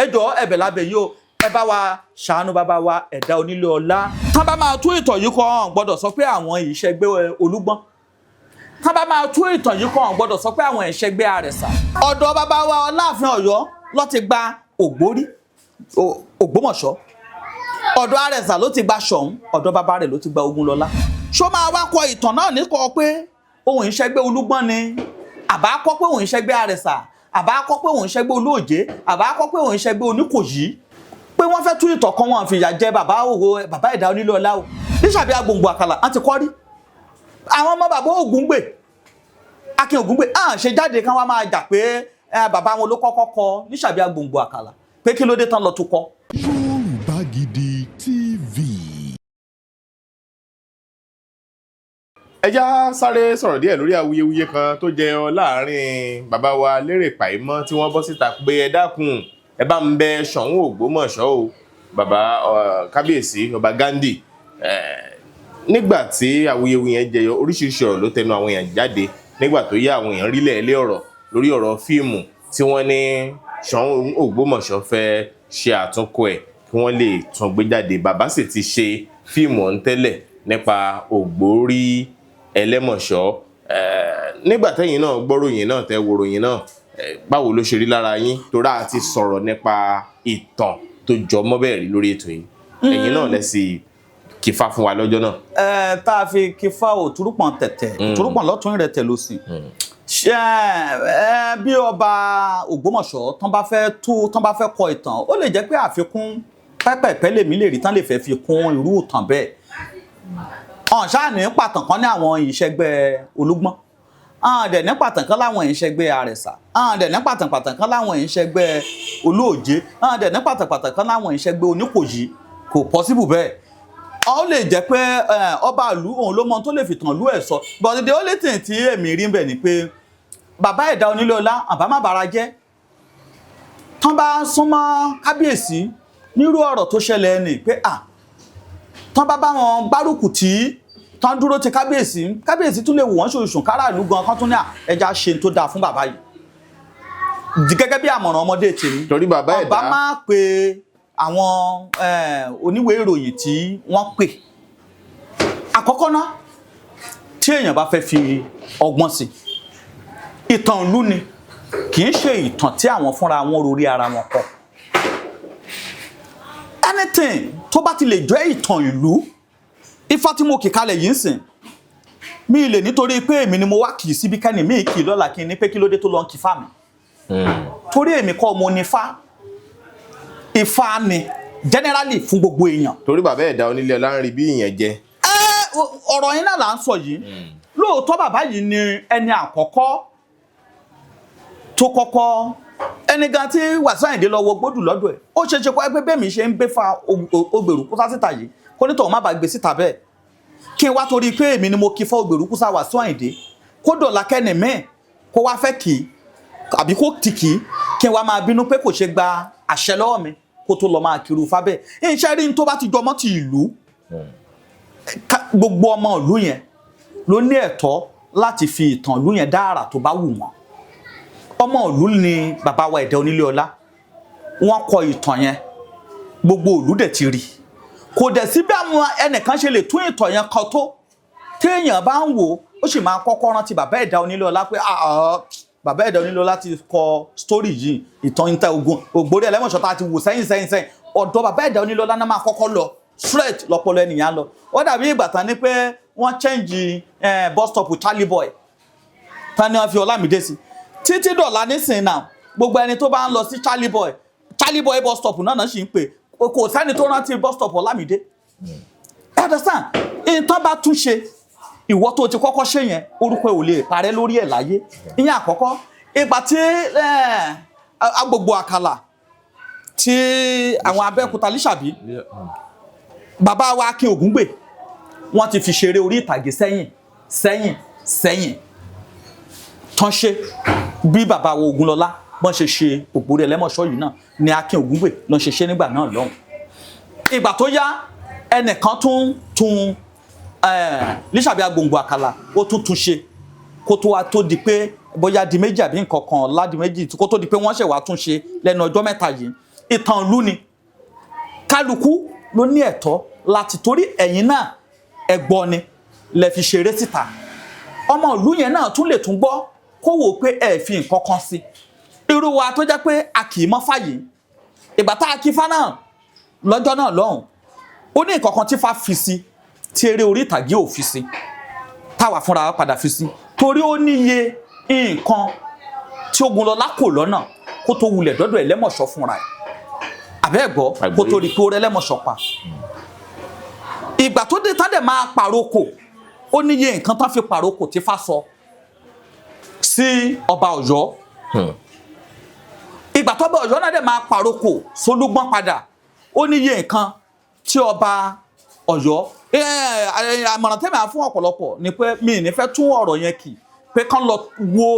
ẹjọ́ ẹ̀bẹ̀ lábẹ́ yìí o ẹ bá wa ṣàánú bàbá wa Ẹ̀dá Onílé Ọlá. Tán bá máa tú ìtàn yìí kọ́ gbọ́dọ̀ sọ pé àwọn ìṣẹ́gbẹ́ Olúgbọ́n. Tán bá máa tú ìtàn yìí kọ́ gbọ́dọ̀ sọ pé àwọn ìṣẹ́gbẹ́ Àrẹ̀sà. Ọ̀dọ̀ bàbá wa Aláàfin Ọ̀yọ́ ló ti gba Ògbórí Ògbómọ̀ṣọ́. Ọ̀dọ̀ Àrẹ̀sà ló ti gba Ṣọ̀ún, ọ̀dọ̀ bàbá rẹ̀ ló ti gba Ògúnlọlá. Ṣó máa wá kọ ìtàn náà ní kọ pé òun ìṣẹ́gbẹ́ Olúgbọ́n ni, àbá kọ pé òun ìṣẹ́gbẹ́ Àrẹ̀sà, àbá kọ pé òun ìṣẹ́gbẹ́ Olóòjé, àbá kọ pé òun ìṣẹ́gbẹ́ Oníkòyí, pé wọ́n fẹ́ tú ìtàn kan wọn fìyà jẹ bàbá Ẹ̀dá Onílé Ọlá o. Lísàbí Agbòǹgbò Àkàlà á ti kọ́ rí. Àwọn ọmọ bàbá Ògúngbè, Akin Ògúngbè á ṣe jáde kán wá máa jà pé bàbá wọn ló kọ́kọ́ kọ Lísàbí Agbòǹgbò Àkàlà pé kí ló dé tán lọ tún kọ. Yorùbá Gidi TV. Ẹ já sáré sọ̀rọ̀ díẹ̀ lórí awuyewuye kan tó jẹyọ láàrin bàbá wa Lérè Pàímọ́ tí wọ́n bọ́ síta pé ẹ dákun ẹ bá ń bẹ Ṣọ̀ún Ògbómọ̀ṣọ́ o bàbá kábíyèsí ọba Ghandi. Nígbà tí awuyewuye yẹn jẹyọ oríṣiríṣi ọ̀rọ̀ ló tẹnu àwọn èèyàn jáde nígbà tó yá àwọn èèyàn rílẹ̀ ilé ọ̀rọ̀ lórí ọ̀rọ̀ fíìmù tí wọ́n ní Ṣọ̀ún Ògbómọ̀ṣọ́ fẹ́ ṣe àtúnkọ ẹ̀ kí wọ́n lè tún gbé jáde. Bàbá sì ti ṣe fíìmù ọ̀hún tẹ́lẹ̀ nípa Ògbórí Ẹlẹ́mọ̀ṣọ́. Nígbà tẹ́yìn náà gbọ́ròyìn náà tẹ́ woròyìn náà báwo ló ṣe rí lára yín torá àti sọ̀rọ̀ nípa ìtàn tó jọ mọ́ bẹ́ẹ̀ rí lórí ètò yìí ẹ̀yin náà lẹ́sì kífá fún wa lọ́jọ́ náà. Tá a fi kífá òtúrúpọ̀n tẹ̀tẹ̀ òtúrúpọ̀n lọ́tún rẹ̀ tẹ̀ lọ́sìn. Bí ọba Ògbómọ̀ṣọ́ tán bá fẹ́ kọ ìtàn ó lè jẹ́ pé àfikún pẹ́pẹ̀pẹ́ lèmi lè rí tán lè fẹ́ fi kún irú ìtàn bẹ́ẹ̀. Ṣáà ní pàtàn kan ní àwọn ìṣẹ́gbẹ́ Olúgbọ́n, dẹ̀ ní pàtàn kan láwọn ìṣẹ́gbẹ́ Àrẹ̀sà, dẹ̀ ní pàtàn kan láwọn ìṣẹ́gbẹ́ Olóòjé, dẹ̀ ní pàtàn kan láwọn ìṣẹ́gbẹ́ Oníkòyí. Kò possible bẹ́ẹ̀. Ó lè jẹ́ pé ọba ìlú òun ló mọ tó lè fi tàn lú ẹ̀ sọ. But the only thing tí èmi rí bẹ̀ ni pé bàbá Ẹ̀dá Onílé Ọlá àbá má bara jẹ́. Tán bá súnmọ́ kábíyèsí nírú ọ̀rọ̀ tó ṣẹlẹ̀ ni pé tán bá wọn gbárùkù tí tán dúró ti kábíyèsí tún lè wò wọ́n ṣoṣùn kára ìlú gan kan tún ní ẹja ṣe tó dáa fún bàbá yìí gẹ́gẹ́ bí àmọ̀ràn ọmọdé tèmi. Torí bàbá Ẹ̀dá ọba máa pe àwọn oníwèé ìròyìn tí wọ́n pè. Àkọ́kọ́ náà tí èèyàn bá fẹ́ fi ọgbọ́n sí ìtàn ìlú ni kì í ṣe ìtàn tí àwọn fúnra wọn rorí ara wọn kọ. Anything tó bá ti lè jẹ́ ìtàn ìlú, Ifá tí mo kì kalẹ̀ yìí ń sìn mi lè nítorí pé èmi ni mo wá kì í síbi kẹ́ni mi kì í lọ́la kí n ní pé kí ló dé tó lọ ń kí fá mi. Torí èmi kọ́ mo ní Ifá ni generally fún gbogbo èèyàn. Torí bàbá Ẹ̀dá Onílé Ọlá ń rí bí ìyẹn jẹ. Ọ̀rọ̀ yín náà là ń sọ yìí. Lóòótọ́ bàbá yìí ni ẹni àkọ́kọ́ tó kọ́kọ́ ẹni gan tí Wàsíù Àyìndé lọ wo gbódù lọ́dọ̀ ẹ̀. Ó ṣe ṣe kọ́ ẹgbẹ́ bẹ́ẹ̀ mi ṣe ń gbé fa Ògbèrúkúsá síta yìí kó nítọ̀ má bàa gbé síta bẹ́ẹ̀. Kí n wá torí pé èmi ni mo kí fọ́ Ògbèrúkúsá Wàsíù Àyìndé kó dọ̀la kẹ́ni mẹ́ẹ̀ kó wá fẹ́ kì í àbí kó ti kì í kí n wá máa bínú pé kò ṣe gba àṣẹ lọ́wọ́ mi kó tó lọ máa kiri Ifá bẹ́ẹ̀. Iṣẹ́ rí n tó bá ti jọmọ́ ti ìlú gbogbo ọmọ ìlú yẹn ló ní ẹ̀tọ́ láti fi ìtàn ìlú yẹn dá àrà tó bá wù wọ́n. Ọmọ ìlú ni bàbá wa Ẹ̀dá Onílé Ọlá wọ́n kọ ìtàn yẹn gbogbo ìlú dẹ̀ ti rí. Kò dẹ̀ sí bí àwọn ẹnìkan ṣe lè tún ìtàn yẹn kọ tó téèyàn bá ń wò ó sì máa kọ́kọ́ rántí bàbá Ẹ̀dá Onílé Ọlá pé bàbá Ẹ̀dá Onílé Ọlá ti kọ story yìí ìtàn ìta Ògbórí Ẹlẹ́mọ̀ṣọ́ tá a ti wò sẹ́yìn ọ̀dọ̀ bàbá Ẹ̀dá Onílé Ọlá náà máa kọ́kọ́ lọ straight lọ́pọlọ ènìyàn lọ. Ó dàbí ìgbà tán ní pé wọ́n change bus stop with Charlie Boy tán ni wọ́n fi Ọlámídé sí títí dọ̀la nísìnyí náà gbogbo ẹni tó bá ń lọ sí Charlie Boy bus stop náà sì ń pè kò sẹ́ni tó rántí bus stop Ọlámídé. Understand? Ìtàn bá tún ṣe ìwọ tó ti kọ́kọ́ ṣe yẹn orúkọ ò lè parẹ́ lórí ẹ̀ láyé. Ìyẹn àkọ́kọ́. Ìgbà tí Agbòǹgbò Àkàlà tí àwọn Abẹ́òkúta Lísàbí bàbá wa Akin Ògúngbè wọ́n ti fi ṣeré orí ìtàgé sẹ́yìn tán ṣe bí bàbá wa Ògúnlọlá bọ́n ṣe Ògbórí Ẹlẹ́mọ̀ṣọ́ yìí náà ni Akin Ògúngbè lọ́n ṣe nígbà náà lọ́hùn. Ìgbà tó yá ẹnìkan tún Lísàbí Agbòǹgbò Àkàlà ó tún ṣe kó tó wá tó di pé bóyá di méjì àbí nǹkan kan ládi méjì kó tó di pé wọ́n ṣẹ̀ wá tún ṣe lẹ́nu ọjọ́ mẹ́ta yìí ìtàn ìlú ni kálukú ló ní ẹ̀tọ́ láti torí ẹ̀yin náà ẹ̀gbọ́ ni lẹ fi ṣeré síta ọmọ ìlú yẹn náà tún lè tún gbọ́ kó wò pé ẹ fi nǹkan kan sí irú wa tó jẹ́ pé a kì í mọ́ fàyè ìgbà tá a kí fá náà lọ́jọ́ náà lọ́hùn ó ní nǹkan kan tí fá fi sí tí eré orí ìtàgé ò fi sí táwa fúnra wa padà fi sí torí ó níye nǹkan tí Ògúnlọlá kò lọ́nà kó tó wulẹ̀ dọ́dọ̀ Ẹlẹ́mọ̀ṣọ́ fúnra ẹ̀ àbẹ́ẹ̀gbọ́ kó tó rí pé ó rẹ́ Ẹlẹ́mọ̀ṣọ́ pa ìgbà tó dé tádẹ̀ máa pàrókò ó níye nǹkan tán fi pàrókò tí fá sọ sí ọba Ọ̀yọ́ ìgbà tó ọba Ọ̀yọ́ náà dẹ̀ máa pàrókò sólúgbọ́n padà ó níye nǹkan tí ọba Ọ̀yọ́ àmọ̀ràn tẹ́mi à fún ọ̀pọ̀lọpọ̀ ni pé mi ní fẹ́ tún ọ̀rọ̀ yẹn kì pé kán lọ wo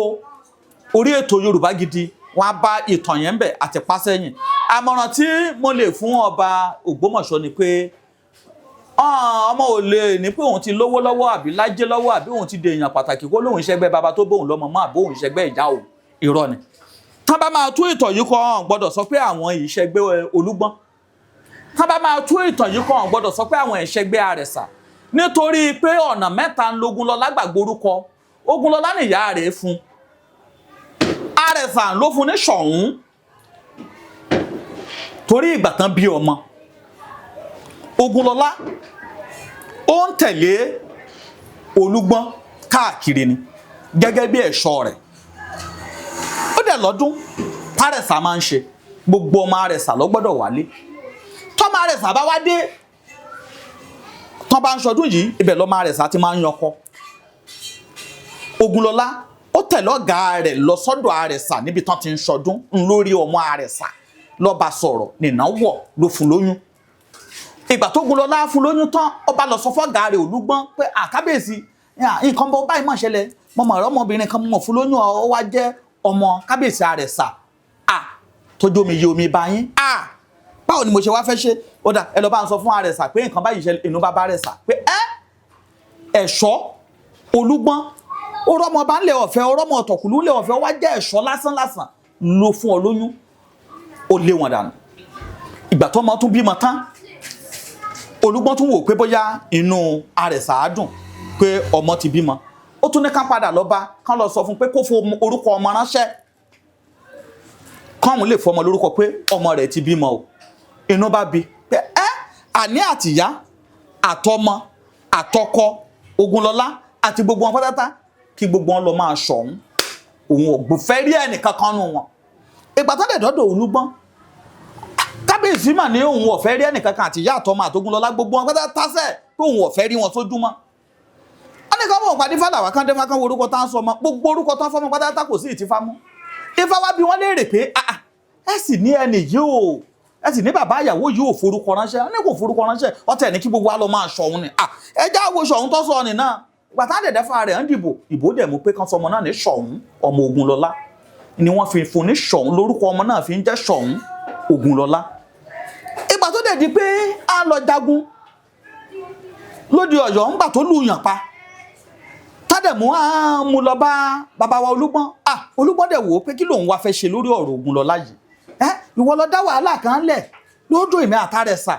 orí ètò Yorùbá Gidi wọn á bá ìtàn yẹn bẹ̀ àti pásẹ́yìn àmọ̀ràn tí mo lè fún ọba Ògbómọ̀ṣọ́ ni pé ọmọ ò lè ní pé òun ti lówó lọ́wọ́ àbí lájẹ́ lọ́wọ́ àbí òun ti dèèyàn pàtàkì kó lóun ìṣẹ́gbẹ́ baba tó bóun lọ́mọ mọ́ àbí òun ìṣẹ́gbẹ́ ìyá òun irọ́ ni tán bá máa tú ìtàn yìí kọ́ gbọ́dọ̀ sọ pé àwọn ìṣẹ́gbẹ́ Olúgbọ́n tán bá máa tú ìtàn yìí kọ́ gbọ́dọ̀ sọ pé àwọn ìṣẹ́gbẹ́ Àrẹ̀sà nítorí pé ọ̀nà mẹ́ta ń l'Ògúnlọlá gbàgbórúkọ Ògúnlọlá nìyá rẹ̀ fún Àrẹ̀sà ló fún ní Ṣọ̀ún torí ìgbà tán bí ọmọ Ògúnlọlá ó ń tẹ̀lé Olúgbọ́n káàkiri ni gẹ́gẹ́ bí ẹ̀ṣọ́ rẹ̀ ó dẹ̀ lọ́dún tárẹ̀sà máa ń ṣe gbogbo ọmọ Àrẹ̀sà ló gbọ́dọ̀ wálé tọ́mọ Àrẹ̀sà bá wá dé tán bá ń ṣọdún yìí ibẹ̀ lọ́mọ Àrẹ̀sà ti máa ń yankọ Ògúnlọlá ó tẹ̀lé ọ̀gá rẹ̀ lọ sọ́dọ̀ Àrẹ̀sà níbi tán ti ń ṣọdún lórí ọmọ Àrẹ̀sà ló bá sọ̀rọ̀ nìnáwọ̀ ló fún lóyún ìgbà tó Ògúnlọlá fún lóyún tán ọba lọ sọ fọ́gá rẹ̀ Olúgbọ́n pé àkábíyèsí nǹkan bọ́ báyìí mọ̀ ṣẹlẹ̀ mọ̀mọ̀ rẹ̀ ọmọbìnrin kan mọ̀ fún lóyún ó wá jẹ́ ọmọ kábíyèsí Àrẹ̀sà tójú omi yé omi bá yín báwo ni mo ṣe wá fẹ́ ṣe ó dà ẹ lọ bá ń sọ fún Àrẹ̀sà pé nǹkan báyìí ṣẹlẹ̀ inú bá bá Àrẹ̀sà pé ẹ̀ṣọ́ Olúgbọ́n orọ́mọ bá ń lè ọ̀fẹ́ orọ́mọ ọ̀tọ̀kùlú lè ọ̀fẹ́ wá jẹ́ ẹ̀ṣọ́ lásán lásán ló fún ọ lóyún ó lé wọn dànù ìgbà tó ọmọ tún bímọ tán Olúgbọ́n tún wò pé bóyá inú Àrẹ̀sà á dùn pé ọmọ ti bímọ ó tún ní ká padà lọ bá kán lọ sọ fún pé kó fún orúkọ ọmọ ránṣẹ́ káwọn lè fọmọ lórúkọ pé ọmọ rẹ̀ ti bímọ o inú bá bí pé àní àtìyá àtọmọ àtọkọ Ògúnlọlá àti gbogbo wọn pátátá kí gbogbo wọn lọ máa ṣọ̀hún òun ògbò fẹ́ rí ẹnìkan kan nù wọn ìgbà tó dẹ̀ dọ́dọ̀ Olúgbọ́n kábíyèsí mà ní òun ọ̀fẹ́ rí ẹnìkan kan àtìyá àtọmọ àtOgúnlọlá gbogbo wọn pátátá sẹ́ pé òun ọ̀fẹ́ rí wọn sójúmọ́ wọ́n ní ká mọ̀ pàdé fàlàwà kan dé fákan orúkọ tá ń sọ ọmọ gbogbo orúkọ tán fọmọ pátátá kò sí ìtìfá mú Ifá wá bí wọ́n léèrè pé ẹ sì ní ẹni yìí o ẹ sì ní bàbá ìyàwó yìí ò forúkọ ránṣẹ́ ní kò forúkọ ránṣẹ́ ọtẹ ní kí gbogbo wa lọ máa Ṣọ̀ún ni ẹ já wo Ṣọ̀ún tó sọ ni náà gbàtà dẹ̀dẹ̀ fà rẹ̀ ń dìbò ìbò dẹ̀ mú pé kan sọmọ náà ní Ṣọ̀ún ọmọ Ògúnlọlá ni wọ́n fi fún ní Ṣọ̀ún lórúkọ ọmọ náà fi ń jẹ́ Ṣọ̀ún Ògúnlọlá ìgbà tó dẹ̀ di pé a lọ jagun lóde Ọ̀yọ́ ńgbà tó lùyàn pa tádẹ̀ mú lọ bá bàbá wa Olúgbọ́n Olúgbọ́n dẹ̀ wò ó pé kí lòun wá fẹ́ ṣe lórí ọ̀rọ̀ Ògúnlọlá yìí ìwọ lọ dá wàhálà kan lẹ̀ lódò èmi àtàrẹ̀sà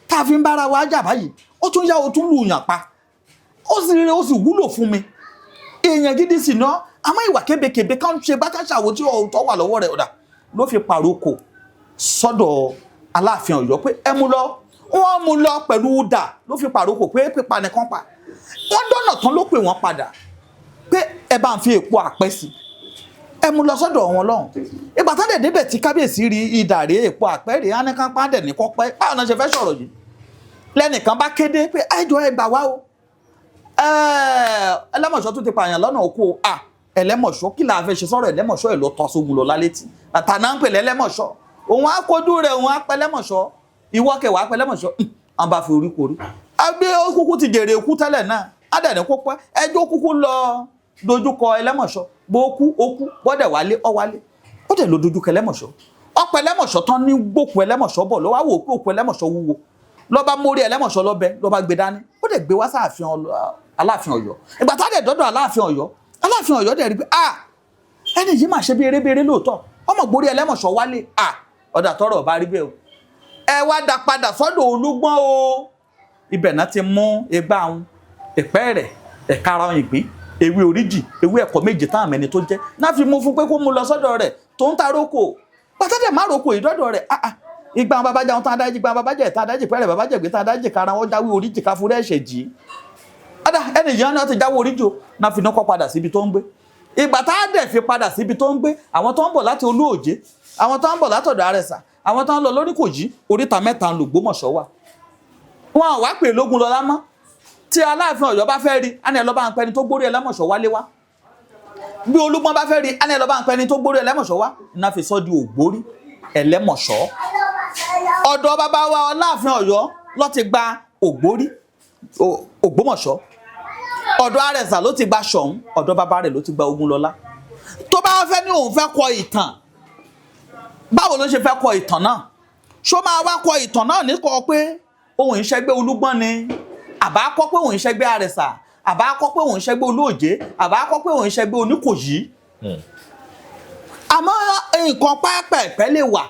tá a fi ń bára wa jà báyìí ó tún yá o tún lùyàn pa ó sì wúlò fún mi èèyàn gidi sì ná àmọ́ ìwà kébékébé kan ṣe bákàṣàwò tí ọ̀tọ̀ wà lọ́wọ́ rẹ̀ ọ̀dà ló fi pàrókò sọ́dọ̀ Aláàfin Ọ̀yọ́ pé ẹ mú lọ wọ́n mú lọ pẹ̀lú dà ló fi pàrókò pé pípa nìkan pa wọ́n dọ́nà tán ló pè wọ́n padà pé ẹ bá ń fi èpo àpẹ́ sí ẹ mú lọ sọ́dọ̀ wọn lọ́hùn ìgbà tán dẹ̀ débẹ̀ tí kábíyèsí rí ìdàrí èpo àpẹ́ rèé áníkan pàdé ní kọ́pẹ́ báwọn náà ṣe fẹ́ sọ̀rọ̀ yìí lẹ́nìkan bá kéde pé ẹjọ́ ẹ gbà wá o Ẹlẹ́mọ̀ṣọ́ tún ti pààyàn lọ́nà oko Ẹlẹ́mọ̀ṣọ́ kí la fẹ́ ṣe sọ̀rọ̀ Ẹlẹ́mọ̀ṣọ́ ẹ̀ ló tọ́ s'Ògúnlọlá létí àtàná ń pè lẹ́lẹ́mọ̀ṣọ́ òun á kojú rẹ̀ òun á pẹ́ Ẹlẹ́mọ̀ṣọ́ ìwọ kẹwàá pẹ́ Ẹlẹ́mọ̀ṣọ́ àwọn bá fi orí korí àbí kúkú ti jèrè ikú tẹ́lẹ̀ náà ádẹ̀ní kó pẹ́ ẹjọ́ kúkú lọ dojúkọ Ẹlẹ́mọ̀ṣọ́ bó kú ó kú bọ́dẹ̀ wálé ó wálé ó dẹ̀ lọ dojúkọ Ẹlẹ́mọ̀ṣọ́ ọ̀pọ̀ Ẹlẹ́mọ̀ṣọ́ tán ní gbòkú Ẹlẹ́mọ̀ṣọ́ bọ̀ ló wá wò pé òkú Ẹlẹ́mọ̀ṣọ́ wúwo ló bá mórí Ẹlẹ́mọ̀ṣọ́ lọ́bẹ ló bá gbé dání ó dẹ̀ gbé wá sáàfin Aláàfin Ọ̀yọ́ ìgbà tá dẹ̀ dọ́dọ̀ Aláàfin Ọ̀yọ́ dẹ̀ rí pé ẹni yìí máa ṣe bí erébéré lóòótọ́ ọmọ gbórí Ẹlẹ́mọ̀ṣọ́ wálé ọ̀dà tọ́rọ̀ bá rí bẹ́ẹ̀ o ẹ wá dá padà sọ́dọ̀ Olúgbọ́n o ibẹ̀ náà ti mú igbá wọn ìpẹ́ rẹ̀ ẹ̀ka ara ìgbín ewé oríjì ewé ẹ̀kọ́ méje táwọn mẹ́ni tó jẹ́ náà fi mú fún pé kó mú lọ sọ́dọ̀ rẹ̀ tó ń ta rókò pàtàkì má rókò ìdọ́dọ̀ rẹ̀ ìgbà babajà wọn tán adájí ìgbà babajà ìtàn adájí pẹ́rẹ́ babajà ìgbé tán adájí kára wọn jáwé oríjì ká fúrẹ́ ẹ̀ṣẹ̀ jì í ẹni yẹn náà ti jáwé oríjì o náà fi náà kọ́ padà síbi tó ń gbé ìgbà tá a dẹ̀ fi padà síbi tó ń gbé àwọn tó ń bọ̀ láti Olúòjé àwọn tó ń bọ̀ látọ̀dọ̀ Àrẹ̀sà àwọn tó ń lọ lórí Kòjí oríta mẹ́ta ń l'Ògbómọ̀ṣọ́ wà wọn wá pè Lógúnlọlá mọ́ tí Aláàfin Ọ̀yọ́ bá fẹ́ rí á ní ẹ lọ bá ń pẹni tó gbórí Ẹlẹ́mọ̀ṣọ́ wálé wá bí Olúgbọ́n bá fẹ́ rí á ní ẹ lọ bá ń pẹni tó gbórí Ẹlẹ́mọ̀ṣọ́ wá iná fi sọ di Ògbórí Ẹlẹ́mọ̀ṣọ́ ọ̀dọ̀ bàbá wa Aláàfin Ọ̀yọ́ ló ti gba Ògbórí Ògbómọ̀ṣọ́ ọ̀dọ̀ Àrẹ̀sà ló ti gba Ṣọ̀ún ọ̀dọ̀ bàbá rẹ̀ ló ti gba Ògúnlọlá tó bá fẹ́ ní òun fẹ́ kọ ìtàn báwo ló ṣe fẹ́ kọ ìtàn náà ṣó máa wá kọ ìtàn náà ní kọ pé ohun ìṣẹ́gbẹ́ Olúgbọ́n ni àbá kọ́ pé òun ìṣẹ́gbẹ́ Àrẹ̀sà àbá kọ́ pé òun ìṣẹ́gbẹ́ Olóòjé àbá kọ́ pé òun ìṣẹ́gbẹ́ Oníkòyí àmọ́ nǹkan pẹ́ẹ́pẹ́ẹ́pẹ́ lè wà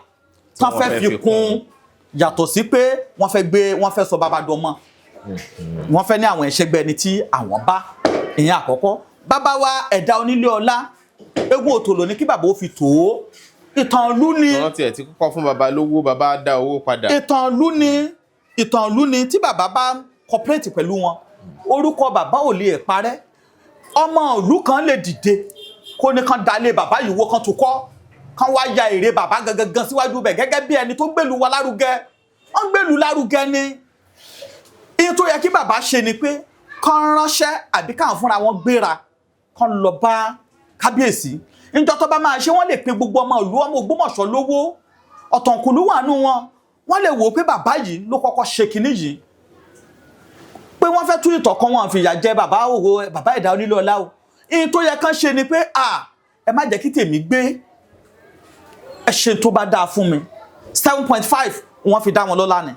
tán fẹ́ fi kún yàtọ̀ sí pé wọ́n fẹ́ sọ bàbá dọmọ wọ́n fẹ́ ní àwọn ìṣẹ́gbẹ́ ẹni tí àwọn bá ìyẹn àkọ́kọ́ bàbá wa Ẹ̀dá Onílé Ọlá eégún Òtòlò ní kí bàbá ó fi tò ó ìtàn ìlú ni wọ́n tiẹ̀ ti kọ́kọ́ fún bàbá lówó bàbá dá owó padà ìtàn ìlú ni tí bàbá bá cooperate pẹ̀lú wọn orúkọ bàbá ò lè parẹ́ ọmọ ìlú kan lè dìde kó ní kan dalé bàbá yìí wó kan tó kọ́ kan wá ya èrè bàbá gangan síwájú bẹ̀ gẹ́gẹ́ bí ẹni tó gbèlú wa lárugẹ wọ́n gbèlú lárugẹ ni iye tó yẹ kí bàbá ṣe ni pé kan ránṣẹ́ àbí káwọn fúnra wọn gbéra kan lọ bá kábíyèsí níjọ́ tó bá máa ṣe wọ́n lè pe gbogbo ọmọ ìlú ọmọ Ògbómọ̀ṣọ́ lówó ọ̀tọ̀kùlú wà nù wọn wọ́n lè wò ó pé bàbá yìí ló kọ́kọ́ ṣe kinní yìí pé wọ́n fẹ́ tún ìtọ̀ kan wọn fìyà jẹ bàbá Ẹ̀dá Onílé Ọlá o ìyẹn tó yẹ kán ṣe ni pé ẹ má jẹ́ kí tèmi gbé ẹ ṣe tó bá dáa fún mi 7.5 wọ́n fi dá wọn lọ́lá ni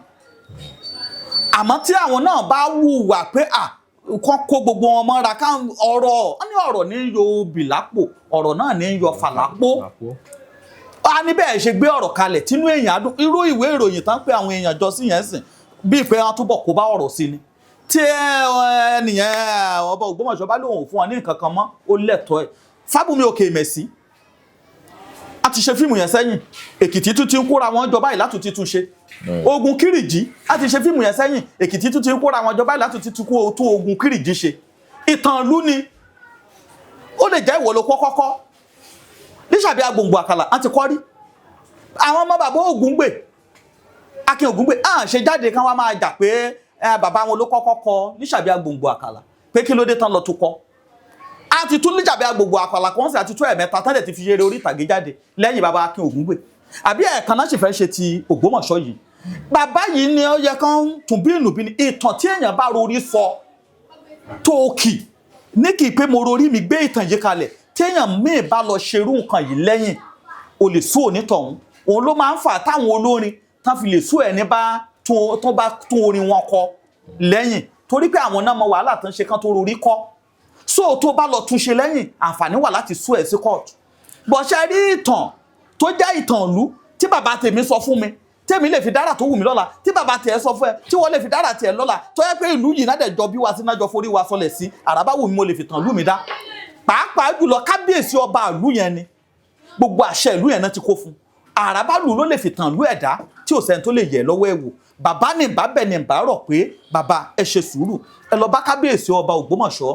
àmọ́ tí àwọn náà bá wùwà pé kán kó gbogbo wọn mọ́ra ká ọ̀rọ̀ ní yọ obì lápò ọ̀rọ̀ náà ní yọ fà lápò a ní bẹ́ẹ̀ ṣe gbé ọ̀rọ̀ kalẹ̀ tínú èèyàn adùn irú ìwé ìròyìn tán pé àwọn èèyàn jọ sí yẹn sìn bíi pé wọ́n túbọ̀ kó bá ọ̀rọ̀ sí ni tí ẹnìyẹn ọba Ògbómọ̀ṣọ́ bá lóun fún wọn ní nǹkan kan mọ́ ó lẹ́tọ̀ọ́ ẹ̀ Fábùnmi Òkèmẹ̀sí a ti ṣe fíìmù yẹn sẹ́yìn Èkìtì tún ti ń kóra wọn jọ báyìí látún ti tún ṣe Ogun Kírìjí a ti ṣe fíìmù yẹn sẹ́yìn Èkìtì tún ti ń kóra wọn jọ báyìí látún ti tún Ogun Kírìjí ṣe ìtàn ìlú ni ó lè jẹ́ ìwọ ló kọ́kọ́ Lísàbí Agbòǹgbò Àkàlà á ti kọ́ rí àwọn ọmọ bàbá Ògúngbè Akin Ògúngbè ṣe jáde kán wá máa jà pé bàbá wọn ló kọ́kọ́ kọ Lísàbí Agbòǹgbò Àkàlà pé kí ló dé tán lọ tó kọ́ a ti tún Lísàbí Agbòǹgbò Àkàlà kan sí àti tún ẹ̀mẹ́ta tán dẹ̀ ti fi ṣeré orí ìtàgé jáde lẹ́yìn bàbá Akin Ògúngbè àbí ẹ̀ẹ̀kan náà sì fẹ́ ṣe ti Ògbómọ̀ṣọ́ yìí bàbá yìí ni ó yẹ kán tún bí ìnùbí ni ìtàn tí èèyàn bá rorí sọ tó kì ní kì í pé mo rorí mi gbé ìtàn yìí kalẹ̀ tí èèyàn míì bá lọ ṣerú nǹkan yìí lẹ́yìn o lè sú onítọ̀hún òun ló máa ń fà táwọn olórin tán fi lè sú ẹni tó bá tún orin wọn kọ lẹ́yìn torí pé àwọn náà mọ wàhálà tán ṣe kán tó rorí kọ́ so tó bá lọ túnṣe lẹ́yìn àǹfààní wà láti sú ẹ̀ sí kóòtù bọ̀ṣẹ́ rí ìtàn tó jẹ́ ìtàn ìlú tí bàbá tèmi sọ fún mi tèmi lè fi dára tó wù mí lọ́la tí bàbá tẹ̀ sọ fún ẹ tí wọ́n lè fi dára tiẹ̀ lọ́la tó yẹ pé ìlú yìí náà dẹ̀ jọ bí wa sí náà jọ forí wa sọlẹ̀ sí àràbá wù mí mo lè fi tàn ìlú mi dá pàápàá jùlọ kábíyèsí ọba ìlú yẹn ni gbogbo àṣẹ ìlú yẹn náà ti kó fún àràbá lù ló lè fi tàn ìlú ẹ̀dá tí ò sẹ́ni tó lè yẹ lọ́wọ́ ẹ̀ wò bàbá ní bá bẹ̀ ní bá rọ̀ pé bàbá ẹ ṣe sùúrù ẹ lọ bá kábíyèsí ọba Ògbómọ̀ṣọ́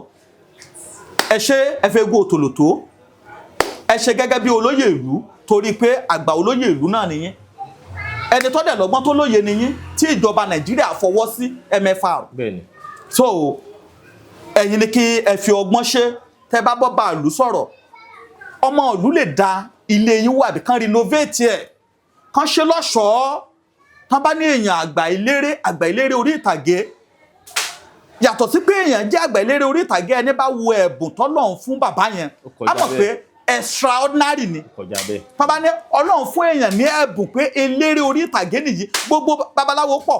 ẹ ṣe ẹ fẹ́ Eégún Òtòlò tó ẹ ṣe gẹ́gẹ́ bí olóyè ìlú torí pé àgbà olóyè ìlú náà nìyẹn ẹni tó dẹ̀ lọ́gbọ́n tó lóye nìyẹn tí ìjọba Nàìjíríà fọwọ́ sí MFR so ẹ̀yin ni kí ẹ fi ọgbọ́n ṣe tẹ́ bá bọ́ bá ìlú sọ̀rọ̀ ọmọ ìlú lè da ilé yín wà bí kán renovate ẹ̀ kán ṣe lọ́ṣọ̀ọ́ tán bá ní èèyàn àgbà ìlérè orí ìtàgé yàtọ̀ sí pé èèyàn jẹ́ àgbà ìlérè orí ìtàgé ẹni bá wo ẹ̀bùn tọ́lọ́run fún bàbá yẹn á mọ̀ pé extraordinary ni tán bá ní Ọlọ́run fún èèyàn ní ẹ̀bùn pé eléré orí ìtàgé nìyí gbogbo babaláwo pọ̀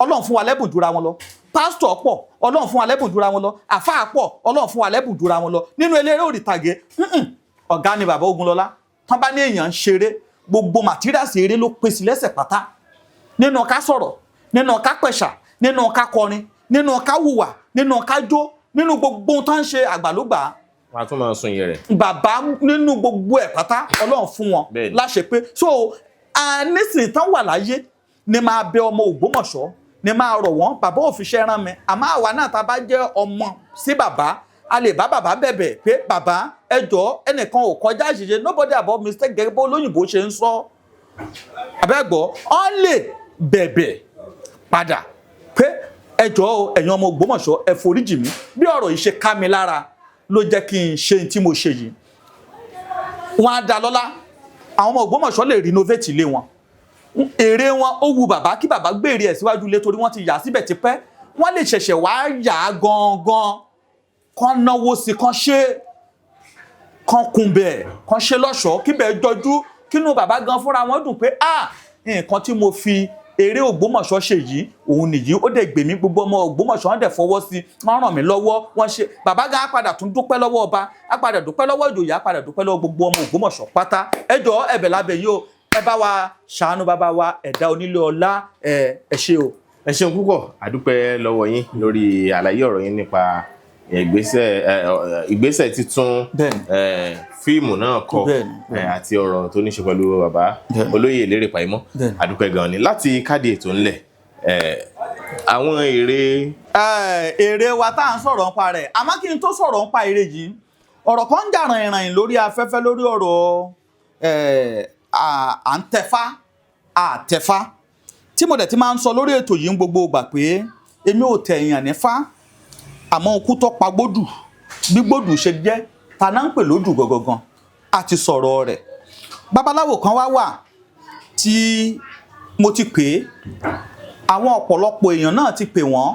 Ọlọ́run fún wa lẹ́bùn jura wọn lọ pásítọ̀ pọ̀ Ọlọ́run fún wa lẹ́bùn jura wọn lọ àfáà pọ̀ Ọlọ́run fún wa lẹ́bùn jura wọn lọ nínú eléré orí ìtàgé ọ̀gá ni bàbá Ògúnlọlá tán bá ní èèyàn ń ṣeré gbogbo materials eré ló pèsè lẹ́sẹ̀ pátá nínú ká sọ̀rọ̀ nínú ká pẹ̀ṣà nínú ká kọrin nínú ká hùwà nínú ká jó nínú gbogbo tó ń ṣe àgbàlógbà wọ́n á tún máa sun iye rẹ̀. bàbá nínú gbogbo ẹ̀ pátá Ọlọ́run fún wọn láṣẹ pé so nísìnyí tán wà láyé ni máa bẹ ọmọ Ògbómọ̀ṣọ́ ni máa rọ̀ wọ́n bàbá òfìṣẹ́ rán mi àmọ́ àwa náà tá a bá jẹ́ ọmọ sí bàbá a lè bá bàbá bẹ̀bẹ̀ pé bàbá ẹ jọ̀ọ́ ẹnìkan ò kọjá àṣìṣe nobody above mistake gẹ́gẹ́ bó lóyìnbó ṣe ń sọ abẹ́gbọ́ ọ lè bẹ̀bẹ̀ padà pé ẹ jọ̀ọ́ ẹ̀yin ọmọ Ògbómọ̀ṣọ́ ẹ foríjì mí bí ọ̀rọ̀ yìí ṣe ká mi lára ló jẹ́ kí n ṣe tí mo ṣe yìí wọ́n á dá lọ́lá àwọn ọmọ Ògbómọ̀ṣọ́ lè renovate ilé wọn èrè wọn ó wu bàbá kí bàbá gbèrè ẹ̀ síwájú ilé torí wọ́n ti yà síbẹ̀ tipẹ́ wọ́n lè ṣẹ̀ṣẹ̀ wá yà á gangan kán náwó sí kán ṣe kán kun bẹ́ẹ̀ kán ṣe lọ́ṣọ̀ọ́ kí bẹ́ẹ̀ jọjú kínú bàbá gan fúnra wọn dùn pé nǹkan tí mo fi eré Ògbómọ̀ṣọ́ ṣe yìí òun nìyí ó dẹ̀ gbèmí gbogbo ọmọ Ògbómọ̀ṣọ́ wọn dẹ̀ fọwọ́ sí wọ́n ràn mí lọ́wọ́ wọ́n ṣe bàbá gan á padà tún dúpẹ́ lọ́wọ́ ọba á padà dúpẹ́ lọ́wọ́ ìjòyè á padà dúpẹ́ lọ́wọ́ gbogbo ọmọ Ògbómọ̀ṣọ́ pátá ẹ jọ̀ọ́ ẹ̀bẹ̀ lábẹ́ yìí o ẹ bá wa ṣàánú bàbá wa ẹ̀dá onílé ọlá ẹ ṣé o. ẹ ṣeun púpọ̀ àdúpẹ́ lọ́wọ́ yín lórí àlàyé ọ̀rọ̀ yín nípa ìgbésẹ̀ títún fíìmù náà kọ àti ọ̀rọ̀ tó ní ṣe pẹ̀lú bàbá olóyè Lérè Pàímọ́ àdúpẹ́ gan ni láti káàdì ètò ńlẹ̀ àwọn èrè wa tá à ń sọ̀rọ̀ nípa rẹ̀ àmọ́ kí n tó sọ̀rọ̀ nípa èrè yìí ọ̀rọ̀ kan ń jà ràn-ìràn lórí afẹ́fẹ́ lórí ọ̀rọ̀ à ń tẹ̀fá àtẹ̀fá tí mo dẹ̀ ti máa ń sọ lórí ètò yìí ń gbogbo ìgbà pé èmi ò tẹ̀yàn nífá àmọ́ okú tó pa gbódù bí gbódù ṣe jẹ́ ta náà ń pè lódù gangan àti sọ̀rọ̀ rẹ̀ babaláwo kan wà tí mo ti pè é àwọn ọ̀pọ̀lọpọ̀ èèyàn náà ti pè wọ́n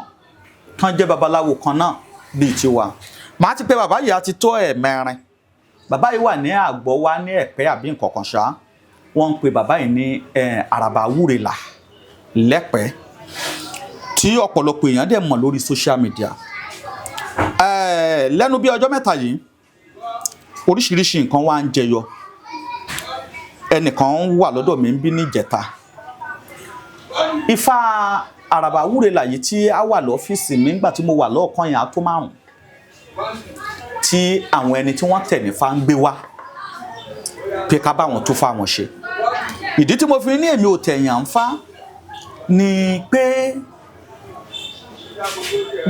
tán jẹ́ babaláwo kan náà bíi tiwa màá ti pè bàbá yìí àti tó ẹ̀mẹrin bàbá yìí wà ní àgbọ̀ wa ní Ẹ̀pẹ́ àbí nǹkan kan ṣá wọ́n ń pe bàbá yìí ní Àràbà Àwúrelà l'Ẹ̀pẹ́ tí ọ̀pọ̀lọpọ̀ èèyàn dẹ̀ mọ̀ lórí social media lẹ́nu bí ọjọ́ mẹ́ta yìí oríṣiríṣi nǹkan wá ń jẹyọ ẹnìkan wà lọ́dọ̀ mi ń bí ní ìjẹta Ifá Àràbà Àwúrelà yìí tí a wà lọ́fíìsì mi nígbà tí mo wà lọ́ọ̀kan yẹn á tó 5 tí àwọn ẹni tí wọ́n tẹ̀ nífá ń gbé wá pé ká bá wọn tó fá wọn ṣe ìdí tí mo fi ní èmi ò tẹ̀yàn ń fá ni pé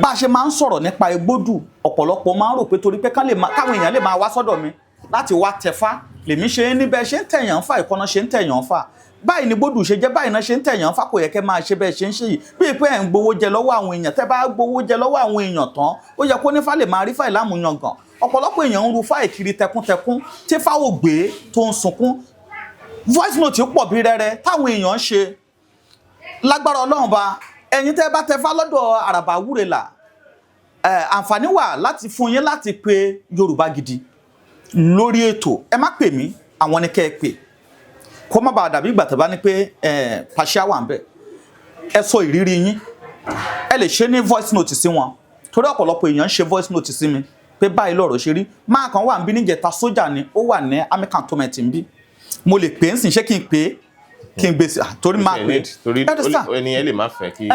bá a ṣe máa ń sọ̀rọ̀ nípa egbódù ọ̀pọ̀lọpọ̀ máa ń rò pé torí pé káwọn èèyàn lè máa wá sọ́dọ̀ mi láti wá tẹ̀fá lèmi ṣe ní bẹ́ẹ̀ ṣe ń tẹ̀yàn ń fá ìkọ́nà ṣe ń tẹ̀yàn ń fá báyìí ni gbódù ṣe jẹ́ báyìí náà ṣe ń tẹ̀yàn ń fá kò yẹ kẹ́ máa ṣe bẹ́ẹ̀ ṣe ń ṣe yìí bíi pé ẹ̀ ń gbowó jẹ lọ́wọ́ àwọn èèyàn tẹ́ bá gbowó jẹ lọ́wọ́ àwọn èèyàn tán ó yẹ kó nífá lè máa rí fáì lámúyan gan ọ̀pọ̀lọpọ̀ èèyàn ń ru fáì kiri tẹkúntẹkún tí fáwọ̀ gbé tó ń sunkún voice note pọ̀ bí rẹ́rẹ́ táwọn èèyàn ń ṣe lágbára Ọlọ́run ba ẹ̀yin tẹ́ bá tẹfá lọ́dọ̀ Àràbà Àwúrelà àǹfààní wà láti fún yín láti pe Yorùbá Gidi lórí ètò ẹ má pè mí àwọn ni kẹ́ ẹ pè kó má bàa dàbí ìgbà tó bá ní pé pàṣẹ wà ń bẹ̀ ẹ sọ ìrírí yín ẹ lè ṣe ní voice note sí wọn torí ọ̀pọ̀lọpọ̀ èèyàn ń ṣe voice note sí mi pé báyìí lọ̀rọ̀ ṣe rí máa kan wà ń bí níjẹta sójà ni ó wà ní army cantonment ń bí mo lè pè é sìn ṣé kí n pè é kí n gbèsè torí máa pè é torí ènìyàn lè má fẹ́ kí.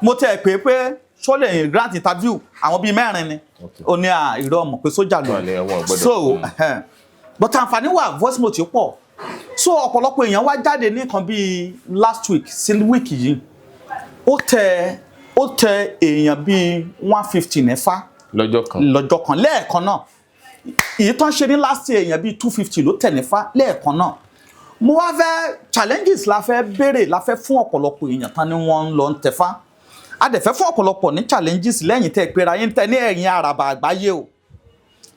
mo tẹ̀ pé ṣó lè grant interview àwọn bíi 4 ni ó ní ìrọ̀ ọmọ pé sójà lọ so but àǹfààní wà voice note pọ̀ so ọ̀pọ̀lọpọ̀ èèyàn wá jáde ní nǹkan bíi last week sí week yìí ó tẹ èèyàn bíi 150 nífá lọ́jọ́ kan lẹ́ẹ̀kan náà èyí tó ń ṣe ní last year èèyàn bíi 250 ló tẹ̀ nífá lẹ́ẹ̀kan náà mo wá fẹ́ challenges la fẹ́ béèrè la fẹ́ fún ọ̀pọ̀lọpọ̀ èèyàn tán ni wọ́n ń lọ ń tẹ̀fá a dẹ̀ fẹ́ fún ọ̀pọ̀lọpọ̀ ní challenges lẹ́yìn tẹ́ ìpera yín tẹ́ ní ẹ̀yìn Àràbà àgbáyé o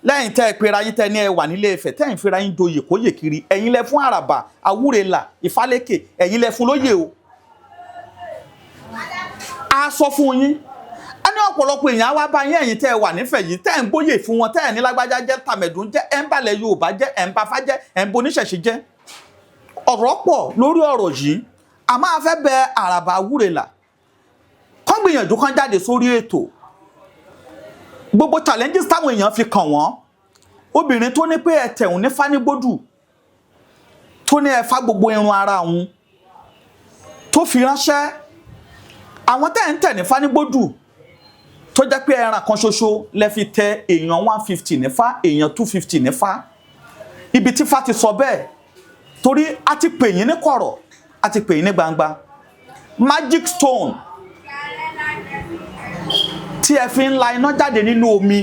lẹ́yìn tẹ́ ìpera yín tẹ́ ní ẹ wà nílé Ifẹ̀ tẹ́ ìfira yín doyè kóyè kiri ẹ̀yin lẹ fún Àràbà Àwúrelà Ìfálékè ẹ̀yin lẹ fún lóyè o a sọ fún yín a ní ọ̀pọ̀lọpọ̀ èèyàn wá bá yín ẹ̀yin tẹ́ wà nífẹ̀ẹ́ yìí tẹ́ ń gbóyè fún wọn tẹ́ ẹ̀ ní lágbájá jẹ́ tàmẹ̀dún jẹ́ ẹ̀ ń balẹ̀ Yorùbá jẹ́ ẹ̀ ń bafá jẹ́ ẹ̀ ń boníṣẹ̀ṣe jẹ́ ọ̀rọ̀ pọ̀ lórí ọ̀rọ̀ yìí a máa fẹ́ bẹ Àràbà Àwúrelà kán gbìyànjú kan jáde sórí ètò gbogbo challenges táwọn èèyàn fi kàn wọ́n obìnrin tó ní pé ẹ̀tẹ̀hún ní fánígbódù tó ní ẹ fá gbogbo irun ara òun tó fi ránṣẹ́ àwọn tẹ́ ń tẹ̀ ní fánígbódù tó jẹ́ pé ẹran kan ṣoṣo lẹ fi tẹ èèyàn 150 nífá èèyàn 250 nífá ibi tí fá ti sọ bẹ́ẹ̀ torí a ti pè yín ní kọ̀rọ̀ a ti pè yín ní gbangba magic stone tí ẹ fi ń la iná jáde nínú omi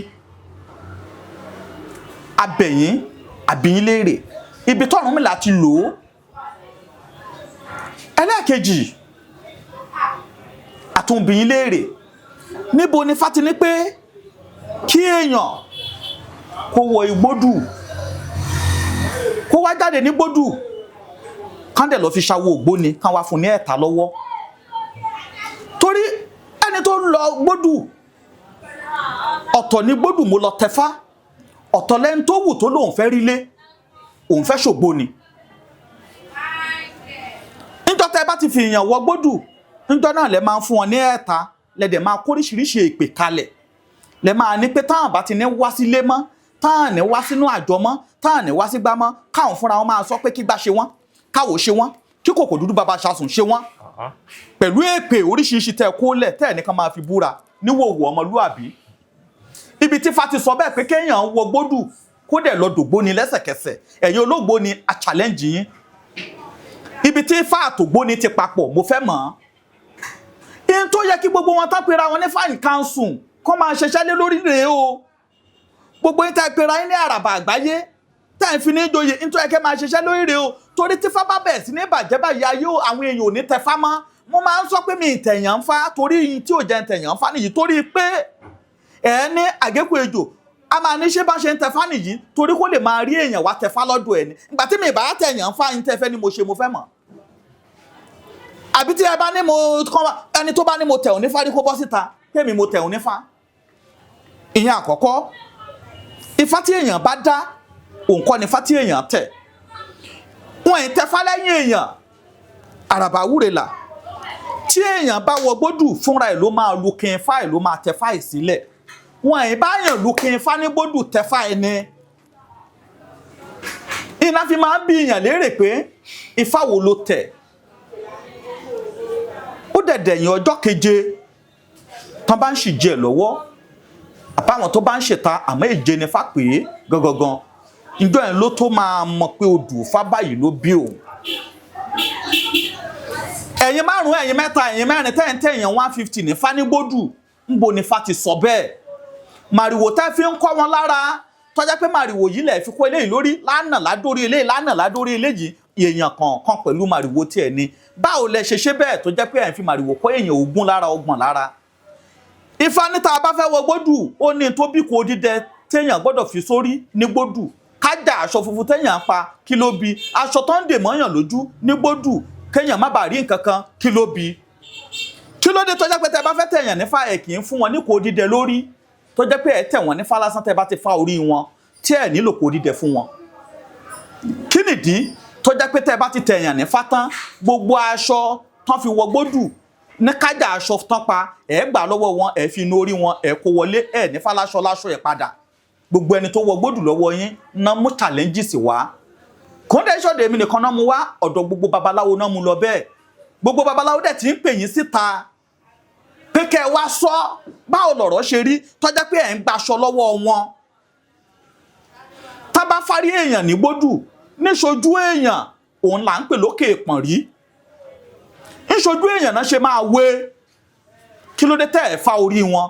abẹ̀yìn àbíyín léèrè ibi t'Ọ̀rúnmìlà ti lò ó ẹlẹ́ẹ̀kejì àtúnbíyín léèrè níbo ni Ifá ti ní pé kí èèyàn kó wọ igbódù kó wá jáde ní gbódù kán dẹ̀ lọ fi ṣàwó ògbóni kán wá fún ní ẹ̀ta lọ́wọ́ torí ẹni tó ń lọ gbódù ọ̀tọ̀ ní gbódù mo lọ tẹfá ọ̀tọ̀ lẹ́ni tó wù tó lóun fẹ́ rí lé òun fẹ́ ṣògbó ni níjọ́ tẹ́ bá ti fi èèyàn wọ gbódù níjọ́ náà lẹ máa ń fún wọn ní ẹ̀ta lẹ́dẹ̀ máa kóríṣiríṣi èpè kalẹ̀ lẹ máa ní pé táwọn bá ti ní wá sílé mọ́ táwọn ní wá sínú àjọ mọ́ táwọn ní wá sígbá mọ́ káwọn fúnra wọn máa sọ pé kígbá ṣe wọ́n káwò ṣe wọ́n kí kòkò dúdú bàbá ṣasùn ṣe wọ́n pẹ̀lú èpè oríṣiríṣi tẹ́ kó lẹ̀ tẹ́ nìkan máa fi búra níwòwò ọmọlúàbí ibi tí Ifá ti sọ bẹ́ẹ̀ pé kéèyàn wọ gbódù kó dẹ̀ lọ dògbóni lẹ́sẹ̀kẹsẹ̀ ẹ̀yin olóògbóni a challenge yín ibi tí Ifá àtògbóni ti papọ̀ mo fẹ́ mọ̀ in tó yẹ kí gbogbo wọn tán pera wọn ní fine council kó máa ṣiṣẹ́ lé lórí rèé o gbogbo yín tẹ́ pera yín ní àràbà àgbáyé tẹ́ fi ní joyè in tó yẹ kẹ́ máa ṣiṣẹ́ lórí rèé o torí tí Ifá bá bẹ̀rẹ̀ sí ní bàjẹ́ báyìí ayé àwọn èèyàn ò ní tẹ Fá mọ́ mo máa ń sọ pé mi ìtẹ̀yàn ń Fá torí tí ò jẹ́ ìtẹ̀yàn ń Fá nìyí torí pé ẹ ní àgékù ejò a máa ní ṣé bá ṣe ń tẹ Fá nìyí torí kó lè máa rí èèyàn wá tẹ Fá lọ́dọ̀ ẹ̀ ní ìgbà tí mi ìbá tẹ̀yàn ń Fá yín tẹ́ fẹ́ ni mo ṣe mo fẹ́ mọ̀ àbí tí ẹ bá ní mo ẹni tó bá ní mo tẹ̀ ò ní Fá rí kó bọ́ síta kémi mo tẹ̀ ò ní Fá ìyẹn àkọ́kọ́ Ifá tí èèyàn bá dá òun kọ́ ni Ifá tí èèyàn tẹ̀ wọn ì tẹ Fá lẹ́yìn èèyàn àràbà wúrelà tí èèyàn bá wọ gbódù fúnra ẹ̀ ló máa lu kin Fá ẹ̀ ló máa tẹ Fá ẹ̀ sílẹ̀ wọn ì bá yàn lu kin Fá ní gbódù tẹ Fá ẹ̀ ni iná fi máa ń bí èèyàn léèrè pé Ifá wo ló tẹ̀ ó dẹ̀dẹ̀ yìn ọjọ́ keje tán bá ń ṣì jẹ lọ́wọ́ àbáwọn tó bá ń ṣèta àmọ́ èje ni Fá pé gangan ìjọ yẹn ló tó máa mọ̀ pé odù Fá báyìí ló bí òun ẹ̀yin márùn ẹ̀yin mẹ́ta ẹ̀yin mẹ́rin tẹ́ǹtẹ́ èèyàn 150 ní Fá ní gbódù ńbo ni Fá ti sọ bẹ́ẹ̀ màrìwò tẹ́ fi ń kọ́ wọn lára tọ́já pé màrìwò yìí lẹ̀ fi kó eléyìí lórí lánà ládórí eléyìí lánà ládórí eléyìí èèyàn kọ̀ọ̀kan pẹ̀lú màrìwò tiẹ̀ ni báwo lẹ ṣe ṣe bẹ́ẹ̀ tó jẹ́ pé ẹ̀ ń fi màrìwò kọ́ èèyàn ogún lára ọgbọ̀n lára Ifá níta bá fẹ́ wọ gbódù ó ní tó bí kò dídẹ téèyàn gbọ́dọ̀ fi sórí ní gbódù kájà aṣọ funfun téèyàn pa kí ló bí aṣọ tó ń dè mọ́yàn lójú ní gbódù kéèyàn má bàa rí nǹkan kan kí ló bí kí ló dé tó jẹ́ pé tẹ́ bá fẹ́ tẹ̀yàn nífá ẹ̀ kì í fún wọn ní kò dídẹ lórí tó jẹ́ pé ẹ̀ tẹ̀ wọ́n nífá lásán tẹ́ bá ti fa orí wọn tí ẹ̀ nílò kò dídẹ fún wọn kí nìdí tó jẹ́ pé tẹ́ bá ti tẹ̀yàn nífá tán gbogbo aṣọ tán fi wọ gbódù ní kájà aṣọ tán pa ẹ̀ gbà lọ́wọ́ wọn ẹ̀ fi inú orí wọn ẹ̀ kó wọlé ẹ̀ nífá láṣọ láṣọ ẹ̀ padà gbogbo ẹni tó wọ gbódù lọ́wọ́ yín náà mú challenges wá kọ́ndẹ́ṣọ́dẹ̀ èmi nìkan náà mú wá ọ̀dọ̀ gbogbo babaláwo náà mú lọ bẹ́ẹ̀ gbogbo babaláwo dẹ̀ ti ń pè yín síta pé kẹ́ ẹ wá sọ báwo lọ̀rọ̀ ṣe rí tó jẹ́ pé ẹ̀ ń gbaṣọ lọ́wọ́ wọn tá bá fárí èèyàn ní gbódù níṣojú èèyàn òun là ń pè lókè ìpọ̀n rí níṣojú èèyàn náà ṣe máa wé kí ló dé tẹ́ ẹ̀ fa orí wọn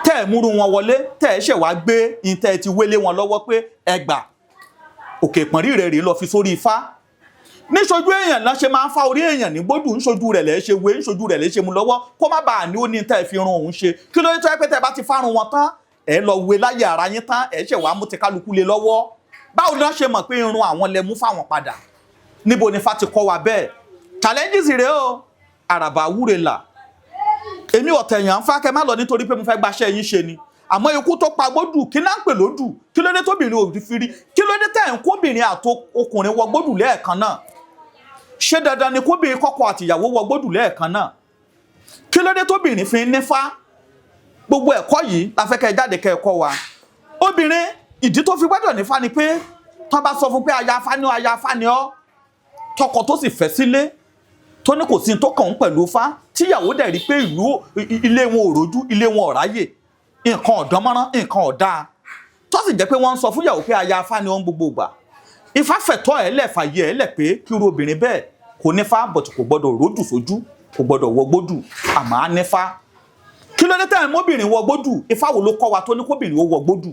tẹ́ ẹ̀ múrú wọn wọlé tẹ́ ẹ̀ ṣẹ̀ wá gbé ìtẹ́ ti wélé wọn lọ́wọ́ pé ẹ gbà òkè ìpọ̀n rí rẹ̀ rí lọ fi sórí Ifá níṣojú èèyàn náà ṣe máa ń fa orí èèyàn ní gbódù níṣojú rẹ̀ lẹ́ ṣe wé níṣojú rẹ̀ lẹ́ ṣe mú lọ́wọ́ kó má bàa ní ó ní tẹ́ ẹ̀ fi run òun ṣe kí ló dé tó yẹ pé tẹ́ ẹ bá ti fárun wọn tán ẹ lọ wé láyé ara yín tán ẹ ṣẹ̀ wá mú ti kálukú lé lọ́wọ́ báwo ni wọ́n ṣe mọ̀ pé irun àwọn lẹ mú fáwọn padà níbo ni Ifá ti kọ́ wa bẹ́ẹ̀ challenges rèé o àràbà wúrelà èmi ọ̀tẹ̀yàn ń Fá kẹ́ má lọ nítorí pé mo fẹ́ gbaṣẹ́ yín ṣe ni àmọ́ ikú tó pa gbódù kí náà ń pè lódù kí ló dé tóbìnrin ò fi rí kí ló dé tẹ̀ ń kóbìnrin àti ọkùnrin wọ gbódù lẹ́ẹ̀kan náà ṣé dandan ni kóbìnrin kọ́kọ́ àtìyàwó wọ gbódù lẹ́ẹ̀kan náà kí ló dé tóbìnrin fi ń nífá gbogbo ẹ̀kọ́ yìí la fẹ́ kẹ́ jáde kẹ́ ẹ̀kọ́ wa obìnrin ìdí tó fi gbọ́dọ̀ nífá ni pé tán bá sọ fún pé aya Ifá ni ọ́ tọkọ tó sì fẹ́ sílé tó ní kò sí tó kàn ń pẹ̀lú Ifá tíyàwó dẹ̀ rí pé ilé wọn ò rojú ilé wọn ò ráyè nǹkan ọ̀dánmọ́rán nǹkan ọ̀dá tó sì jẹ́ pé wọ́n ń sọ fúnyàwó pé aya Ifá ni wọ́n gbogbo ìgbà Ifá fẹ̀tọ́ ẹ̀ lẹ̀ fàyè ẹ̀ lẹ̀ pé kí irú obìnrin bẹ́ẹ̀ kò nífá bọ̀tù kò gbọ́dọ̀ ródù sójú kò gbọ́dọ̀ wọgbódù àmọ́ á nífá kí ló dé tẹ́ mọ́bìnrin wọgbódù Ifá wo ló kọ́ wa tó ní kóbìnrin ó wọgbódù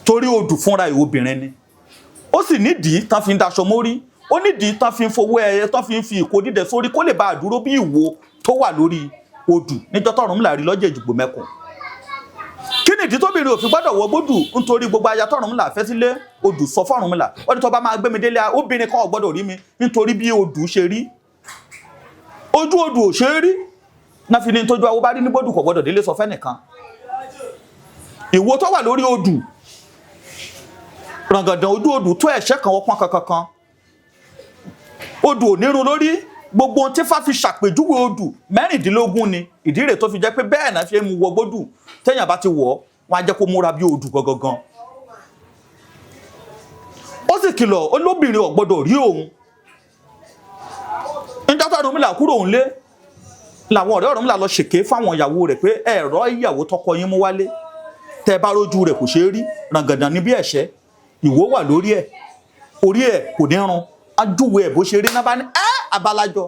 torí odù fúnra ẹ̀ obìnrin ni ó sì nídìí tán fi ń daṣọ mórí ó nídìí tán fi ń fowó ẹyẹ tán fi ń fi ìkó dídẹ sórí kó lè bá àdúró bí ìwo tó wà lórí odù níjọ́ tọ́rùnmìlà rí lọ́jọ́ Èjìgbò mẹ́kùn kí nìdí tóbìnrin ò fi gbọ́dọ̀ wọgbódù nítorí gbogbo aya tọ́rùnmìlà fẹ́ sílé odù sọ fọ́rùnmìlà ó ní tó bá máa gbé mi délé obìnrin kan ò gbọ́dọ̀ rí mi nítorí bí odù ṣe rí ojú odù ò ṣe é rí náà fi ní tójú awó bá rí ní bódù kò gbọ́dọ̀ délé sọ fẹ́nìkan ìwo tó wà lórí odù ràngàdàn ojú odù tó ẹ̀ṣẹ́ kan wọ́pọ́n kankan odù ò nírun lórí gbogbo ohun tí Ifá fi ṣàpèjúwe odù 16 ni ìdí rẹ̀ tó fi jẹ́ pé bẹ́ẹ̀ náà fi mú wọgbódù téèyàn bá ti wọ̀ wọ́n á jẹ́ kó múra bí odù gangan ó sì kìlọ̀ olóbìnrin ò gbọ́dọ̀ rí òun níjọ́ tó Ọ̀rúnmìlà kúrò ńlé làwọn ọ̀rẹ́ Ọ̀rúnmìlà lọ ṣèké fáwọn ìyàwó rẹ̀ pé ẹ̀rọ ìyàwó tọkọ yín mú wálé tẹ́ bá rójú rẹ̀ kò ṣeé rí ràngàdàn ní bí ẹ̀ṣẹ́ ìwó wà lórí ẹ̀ orí ẹ̀ kò ní run ajúwe ẹ̀ bó ṣe rí náà bá ní abalajọ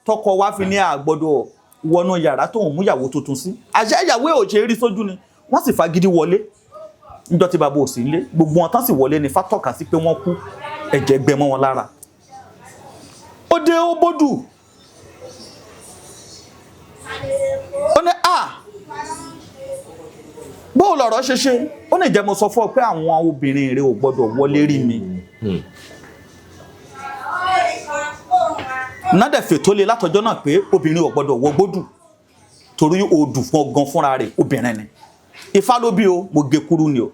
tọkọ wá fi ní àgbọ́dọ̀ wọnú yàrá tó ń mú ìyàwó tuntun sí àṣẹ ìyàwó ò ṣe rí sójú ni wọ́n sì fagídí wọlé níjọ́ tí bàbá ò sí nílé gbogbo wọn tán sì wọlé ní Ifá tọ́ka sí pé wọ́n kú ẹ̀jẹ̀ gbẹ mọ́ wọn lára ó dé ó bódù ó ní bóò lọ̀rọ̀ ṣe ó ní ìjẹ́ mo sọ fún ọ pé àwọn obìnrin rẹ̀ ò gbọ́dọ̀ wọlé rí mi nádẹ̀fẹ̀ tó lé látọjọ́ náà pé obìnrin ò gbọ́dọ̀ wọgbódù torí odù fún ọgán fúnra rẹ̀ obìnrin ni Ifá ló bí o mo gé kúrú ni o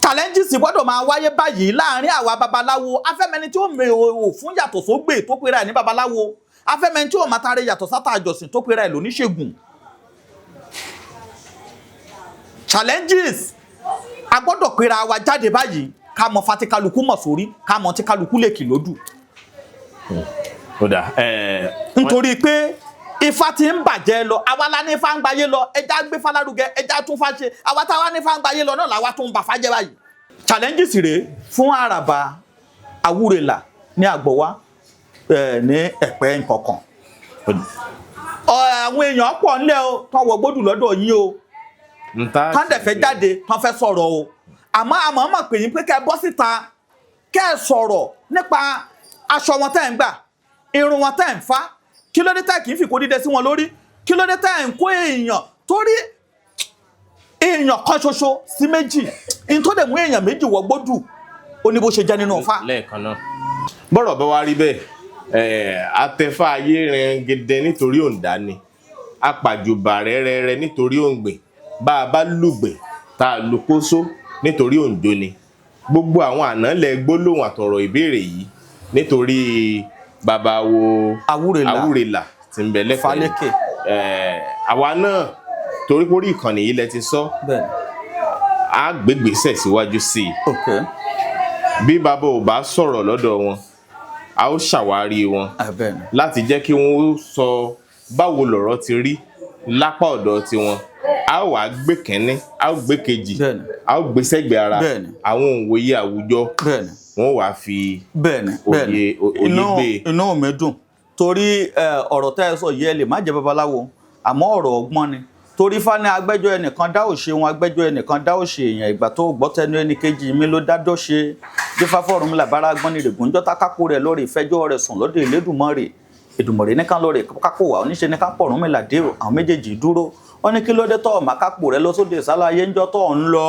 challenges gbọ́dọ̀ máa wáyé báyìí láàrin àwa babaláwo afẹ́mẹni tí ó mẹ o fún yàtọ̀ sógbè tó pera ẹ̀ ní babaláwo afẹ́mẹni tí ó máa tare yàtọ̀ sátà àjọsìn tó pera ẹ̀ lóníṣègùn challenges a gbọ́dọ̀ pera wa jáde báyìí ká mọ fati kálukú mọ̀ sórí ká mọ tí kálukú lè kì lódù nítorí pé Ifá ti ń bàjẹ́ lọ àwa la ní Ifá ń gbayé lọ ẹja gbé Ifá lárugẹ ẹja tún Ifá ṣe àwa táwa ní Ifá ń gbayé lọ náà làwa tún bà fájẹ́ báyìí challenges rèé fún Àràbà Àwúrelà ní Àgbọ̀wá ní Ẹ̀pẹ́ nǹkankan àwọn èèyàn pọ̀ ńlẹ̀ o tán wọ gbódù lọ́dọ̀ yín o tán dẹ̀ fẹ́ jáde tán fẹ́ sọ̀rọ̀ o àmọ́ mọ̀ pé yín pé kẹ́ bọ́ síta kẹ́ sọ̀rọ̀ nípa aṣọ wọn tẹ́ ń gbà irun wọn tẹ́ ń fá kí ló dé tẹ́ kì í fi kó dídẹ sí wọn lórí kí ló dé tẹ́ ń kó èèyàn torí èèyàn kan ṣoṣo sí méjì in tó dẹ̀ mú èèyàn méjì wọ gbódù ó ní bó ṣe jẹ́ nínú Ifá lẹ́ẹ̀kan náà bọ́rọ̀ bá wá rí bẹ́ẹ̀ atẹ́fà ayé rẹ̀ gẹ́dẹ́ nítorí òǹdá ni apàjùbà rẹ́rẹ́rẹ́ nítorí òǹgbẹ̀ bá a bá lùgbẹ̀ tá a lu kóso nítorí òǹjó ni gbogbo àwọn ànálẹ̀ gbólóhùn àtọ̀rọ̀ ìbéèrè yìí nítorí bàbá wo Àwúrelà tí ń bẹ lẹ́kọ̀ọ́ àwa náà torí pórí ìkànnì yìí lẹ ti sọ á gbégbèsè síwájú sí i bí bàbá ò bá sọ̀rọ̀ lọ́dọ̀ wọn a ó ṣàwárí wọn láti jẹ́ kí wọ́n sọ báwo lọ̀rọ̀ ti rí lápá ọ̀dọ̀ tiwọn a ó wá gbé kẹ́ní a ó gbé kejì a ó gbé sẹ́gbẹ̀ẹ́ ara àwọn òǹwòye àwùjọ wọ́n wá fi òye gbé. inú mi dùn torí ọ̀rọ̀ tẹ́ ẹ sọ yìí ẹ lè má jẹ́ babaláwo àmọ́ ọ̀rọ̀ ọgbọ́n ni torí Ifá ní agbẹ́jọ́ ẹnìkan dá òṣè wọn agbẹ́jọ́ ẹnìkan dá òṣè èèyàn ìgbà tó gbọ́ tẹnu ẹnì kejì mi ló dájọ́ ṣe Ifá fọ́rùnmìlà bára gbọ́n ní règùn jọ́ta kákó rẹ̀ lórí ìfẹ́jọ́ rẹ̀ sùn lọ́dọ̀ Elédùmarè Èdùmàrè nìkan lórí kákó wà oníṣe nìkan pọ̀rùnmìlà dé àwọn méjèèjì dúró ó ní kí ló dé tọ́ ọ̀mà kápò rẹ̀ lọ sóde ìsálàyé ńjọ́ tó ń lọ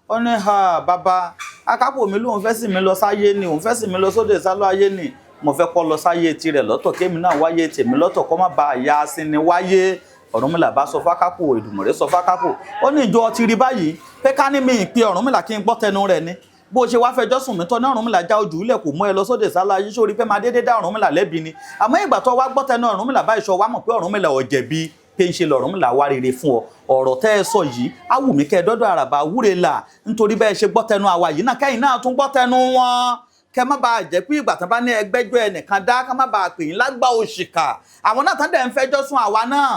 ó ní ha bàbá akápò mi lóun fẹ́ sì mí lọ sáyé ni òun fẹ́ sì mí lọ sóde ìsálàyé ni mo fẹ́ kọ́ lọ sáyé tirẹ̀ lọ́tọ̀ kémi náà wáyé tèmi lọ́tọ̀ kọ́ má ba àyà sinmi wáyé Ọ̀rúnmìlà bá sọ fákápò Èdùmàrè sọ fákápò ó ní ìjọ ti rí báyìí pé ká ní mi ìpín Ọ̀rúnmìlà kí n gbọ́ tẹnu rẹ̀ ni bó ṣe wá fẹjọ́ sùn mí tọ́ ní Ọ̀rúnmìlà já ojú ilẹ̀ kò mú ẹ lọ sóde ìsálàyé sórí pé máa dédé dá Ọ̀rúnmìlà lẹ́bi ni àmọ́ ìgbà tó wá gbọ́ tẹnu Ọ̀rúnmìlà báyìí sọ wá mọ̀ pé Ọ̀rúnmìlà ò jẹ̀bi pé ń ṣe l'Ọ̀rúnmìlà wá rere fún ọ ọ̀rọ̀ tẹ́ ẹ sọ yìí á wù mí kẹ́ ẹ dọ́dọ̀ Àràbà Àwúrelà nítorí bẹ́ẹ̀ ṣe gbọ́ tẹnu àwa yìí náà kẹ́yìn náà tún gbọ́ tẹnu wọn kẹ́ má bàa jẹ́ pé ìgbà tán bá ní ẹgbẹ́jọ́ ẹnìkan dá ká má bàa pè yín lágbà òṣìkà àwọn náà tán dẹ̀ ń fẹjọ́ sùn àwa náà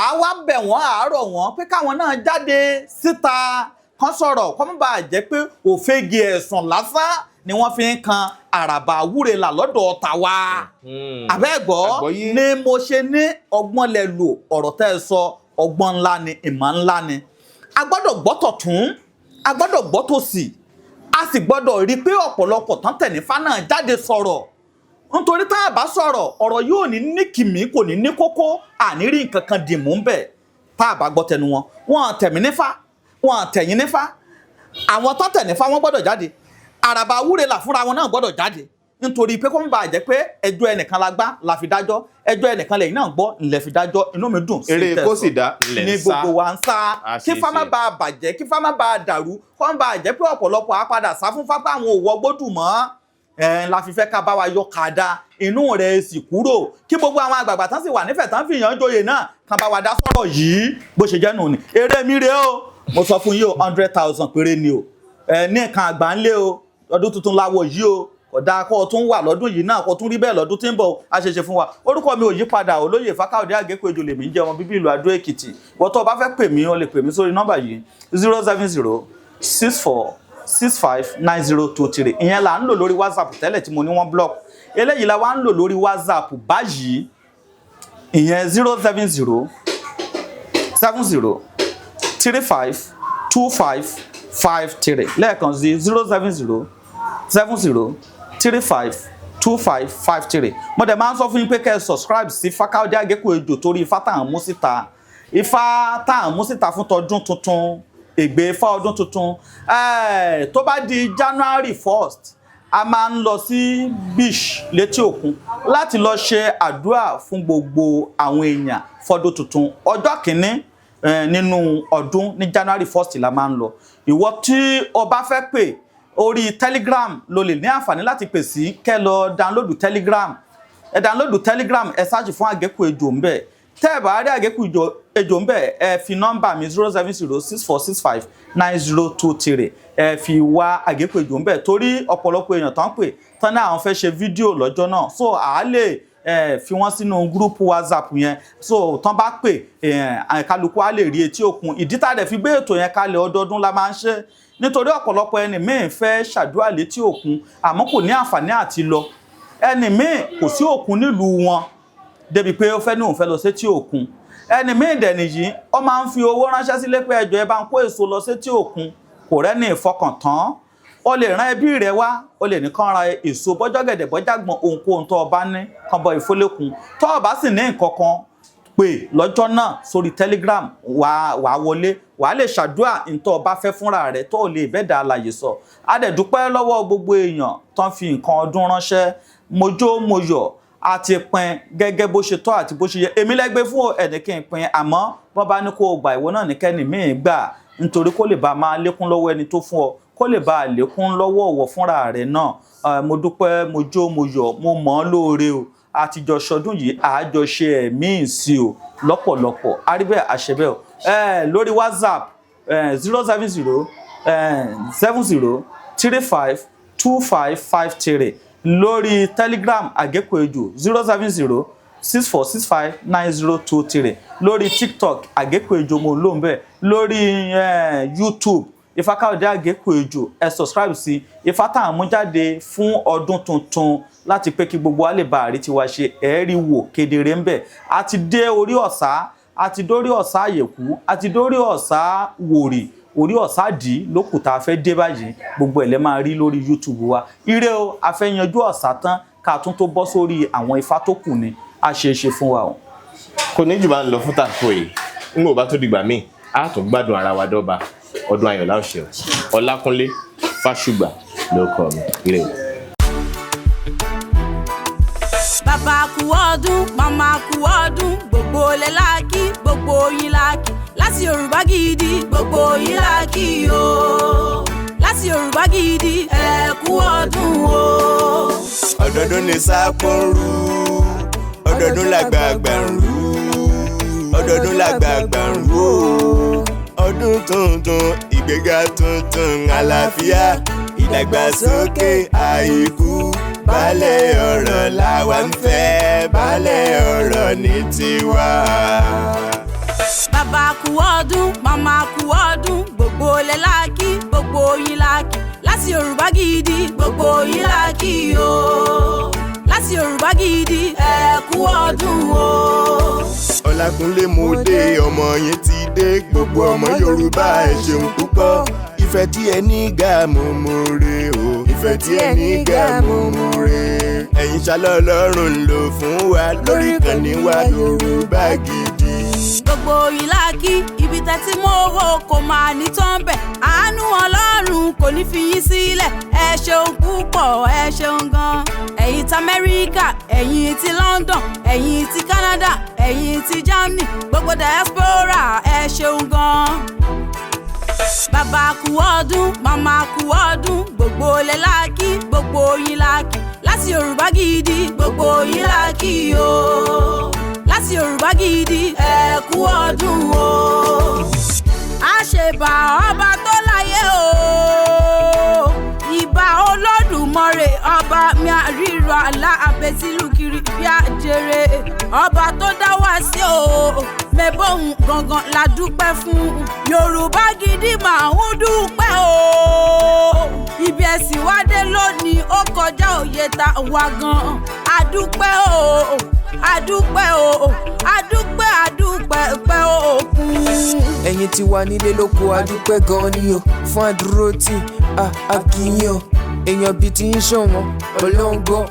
àwa bẹ̀ wọ́n àárọ̀ wọ́n pé káwọn náà jáde síta kan sọ̀rọ̀ kó má bàa jẹ́ pé òfegè ẹ̀sùn lásán ni wọ́n fi ń kan Àràbà Àwúrelà lọ́dọ̀ tàwa àbẹ́gbọ́ ni mo ṣe ní ọgbọ́n lẹ lò ọ̀rọ̀ tẹ́ ẹ sọ ọgbọ́n ńlá ni ìmọ̀ ńlá ni a gbọ́dọ̀ gbọ́tọ̀ tún a gbọ́dọ̀ gbọ́tọ̀ sí a sì gbọ́dọ̀ rí pé ọ̀pọ̀lọpọ̀ tán tẹ̀nífà náà jáde sọ̀rọ̀ nítorí tá a bá sọ̀rọ̀ ọ̀rọ̀ yóò ní kìmí kò ní ní kókó àníri nǹkan kan dì mú bẹ̀ tá a bá gbọ́ tẹnu wọn wọn tẹ̀mí nífà wọn tẹ̀yìn nífà àwọn tán tẹ̀nífà wọn gbọ́dọ̀ jáde Àràbà Àwúrelà fúnra wọn náà gbọ́dọ̀ jáde nítorí pé kó ń bàa jẹ́ pé ẹjọ́ ẹnìkan la gbá la fi dájọ́ ẹjọ́ ẹnìkan lẹ́yìn náà gbọ́ ńlẹ̀ fi dájọ́ inú mi dùn sí eré kó sì dá ńlẹ̀ ń sá ní gbogbo wa ń sá kí fá má bàa bàjẹ́ kí fá má bàa dàrú kó ń bàa jẹ́ pé ọ̀pọ̀lọpọ̀ á padà sá fún fápá àwọn òwò gbódùn mọ́ la fi fẹ́ ká bá wa yọ kàdá inú rẹ̀ sì kúrò kí gbogbo àwọn àgbààgbà tán sì wà nífẹ̀ẹ́ tán fìyàn joyè náà kan bá wa dá sọ̀rọ̀ yìí bó ṣe jẹ́ nù ni eré mi rèé o mo sọ fún yín o 100,000 péré ni o ní nǹkan àgbà ńlé o ọdún tuntun láwọ̀ yìí o ọ̀dà kọ́ tún wà lọ́dún yìí náà kọ́ tún rí bẹ́ẹ̀ lọ́dún tí ń bọ̀ àṣeṣe fún wa orúkọ mi ò yí padà olóyè Fákáòdé Àgékòejò lèmi ń jẹ́ ọmọ bíbí ìlú Adó Èkìtì wọ́n tó bá fẹ́ pè mí o lè pè mí sórí nọ́mbà yìí 07064659023 ìyẹn là ń lò lórí WhatsApp tẹ́lẹ̀ tí mo ní wọ́n block eléyìí la wá ń lò lórí WhatsApp báyìí ìyẹn 070352553 lẹ́ẹ̀kan sí 07070352553 mo dẹ̀ máa ń sọ fún yín pé kẹ́ ẹ subscribe sí Fákáòdé Àgékòejò torí ifá tá à ń mú síta ifá tá à ń mú síta fún tọdún tuntun ègbè ifá ọdún tuntun tó bá di January 1st a máa ń lọ sí beach létí òkun láti lọ ṣe àdúrà fún gbogbo àwọn èèyàn fọdún tuntun ọjọ́ kìíní nínú ọdún ní January 1st la máa ń lọ ìwọ tí o bá fẹ́ pè orí Telegram ló lè ní àǹfààní láti pè sí kẹ́ lọ download Telegram ẹ download Telegram ẹ search fún Àgékòejò ńbẹ̀ tẹ́ ẹ bá rí Àgékòejò ńbẹ̀ ẹ fi nọ́mbà mi 07064659023 ẹ fi wá Àgékòejò ńbẹ̀ torí ọ̀pọ̀lọpọ̀ èèyàn tán pè tán náà àwọn fẹ́ ṣe fídíò lọ́jọ́ náà so àá lè fi wọ́n sínú gúrúùpù WhatsApp yẹn so tán bá pè kálukú á lè rí etí òkun ìdí tá a dẹ̀ fi gbé ètò yẹn kalẹ̀ ọdọọdún la máa ń ṣe nítorí ọ̀pọ̀lọpọ̀ ẹni míì fẹ́ ṣàdúrà létí òkun àmọ́ kò ní àǹfààní àti lọ ẹni míì kò sí òkun nílùú wọn débi pé ó fẹ́ ní òun fẹ́ lọ sétí òkun ẹni míì dẹ̀ nìyí ó máa ń fi owó ránṣẹ́ sílé pé ẹjọ́ ẹ bá ń kó èso lọ sétí òkun kò rẹ́ni ìfọkàntán o lè rán ẹbí rẹ wá o lè ní kán ra èso bọ́jọ́gẹ̀dẹ̀ bọ́jàgbọ̀n ohunkóhun tó o bá ní kan bọ ìfólẹ́kùn tó o bá sì ní nǹkan kan pè lọ́jọ́ náà sórí Telegram wàá wọlé wàá lè ṣàdúrà ntọ́ ọba fẹ́ fúnra rẹ̀ tó lè bẹ́ẹ̀dà àlàyé sọ a dẹ̀ dúpẹ́ lọ́wọ́ gbogbo èèyàn tán fi nǹkan ọdún ránṣẹ́ mojó moyọ̀ àti pin gẹ́gẹ́ bó ṣe tọ́ àti bó ṣe yẹ èmi lẹ́gbẹ́ fún ẹnì kí n pin àmọ́ wọ́n bá ní kó o gbà ìwọ náà ní kẹ́ni míì gbà nítorí kó lè bá máa lékún lọ́wọ́ ẹni tó fún ọ kó lè bá lékún lọ́wọ́ ọ̀wọ̀ fúnra rẹ̀ náà mo dúpẹ́ mojó moyọ̀ mo mọ̀ ọ́ lóore o àtijọ́ ṣọdún yìí àjọṣe ẹ̀mí ìsì o lọ́pọ̀lọpọ̀ àríbẹ̀ àṣẹbẹ̀ o lórí WhatsApp 07070352553 lórí Telegram Àgékòejò 07064659023 lórí TikTok Àgékòejò mo ló ń bẹ̀ lórí YouTube Fákáòdé Àgékòejò ẹ subscribe sí ifá tá à ń mú jáde fún ọdún tuntun láti pé kí gbogbo wa lè bá àrí tiwa ṣe ẹ̀ẹ́rì wò kedere ń bẹ̀ àti dé orí ọ̀sá àti dórí ọ̀sá àyẹ̀kú àti dórí ọ̀sá wòrì orí ọ̀sá dì lókù tá a fẹ́ dé báyìí gbogbo ẹ̀ lẹ́ máa rí lórí YouTube wa ire o a fẹ́ yanjú ọ̀sá tán ká tún tó bọ́ sórí àwọn ifá tó kù ni a ṣe é ṣe fún wa o. kò ní jù bá ń lọ fún tàkó yìí ń gbò bá tó dìgbà míì á tún gbádùn ara wa dọ́ba ọdún ayọ̀ láòṣẹ Ọlákúnlé Fásùgbà ló kọ mi ire o. bàbá kú ọdún màmá kú ọdún gbogbo ilẹ̀ láàkì gbogbo yín láàkì láti Yorùbá Gidi gbogbo yín láàkì o láti Yorùbá Gidi ẹ kú ọdún o. ọdọọdún ní sápò ń rú ọdọọdún làgbààgbà ń rú ọdọọdún làgbàgbà ń wò ọdún tuntun ìgbéga tuntun àlàáfíà ìdàgbàsókè àìkú baálẹ̀ ọ̀rọ̀ làwa ń fẹ́ baálẹ̀ ọ̀rọ̀ ní tiwa. bàbá kú ọdún màmá kú ọdún gbogbo ilé láàkì gbogbo yín láàkì láti Yorùbá Gidi gbogbo yín láàkì o láti Yorùbá Gidi ẹ kú ọdún o. Ọlákúnlé mo dé ọmọ yẹn ti dé gbogbo ọmọ Yorùbá ẹ ṣeun púpọ̀ ìfẹ́ tí ẹ ní ga mo mọ̀re o ìfẹ́ tí ẹ ní ga mo mọ̀re ẹ̀yin ṣálọ́ Ọlọ́run lò fún wa lórí ìkànnì wa Yorùbá Gidi. gbogbo ìlàkì ibi tẹ́tí mọ́wó kò máa ní tán bẹ̀ àánú Ọlọ́run kò ní fi yín sílẹ̀ ẹ ṣeun púpọ̀ ẹ ṣeun gan ẹ̀yin ti Amẹ́ríkà ẹ̀yin ti London ẹ̀yin ti Canada ẹ̀yin ti Germany gbogbo diaspora ẹ ṣeun gan. bàbá kú ọdún màmá kú ọdún gbogbo ilé láàkì gbogbo yín láàkì láti Yorùbá Gidi gbogbo yín láàkì o láti Yorùbá Gidi ẹ kú ọdún o. àṣebà ọba tó láyé o ìbà Olódùmarè ọba mi àríro àlá àbẹ̀sílùkiri bí àjèrè ọba tó dá wá sí o mẹ́bọ̀hún gangan la dúpẹ́ fún Yorùbá Gidi máa ń dúpẹ́ o ibi ẹ̀sìn wá dé lónìí ó kọjá òye ta wá gan adúpẹ́ o adúpẹ́ o adúpẹ́ adúpẹ́ pẹ́ òkun. ẹ̀yin tí wà nílé lóko adúpẹ́ gan ni o fún àdúró tí a kì í yàn èèyàn bíi ti ń ṣọ̀wọ́n ọlọ́ngbọ́n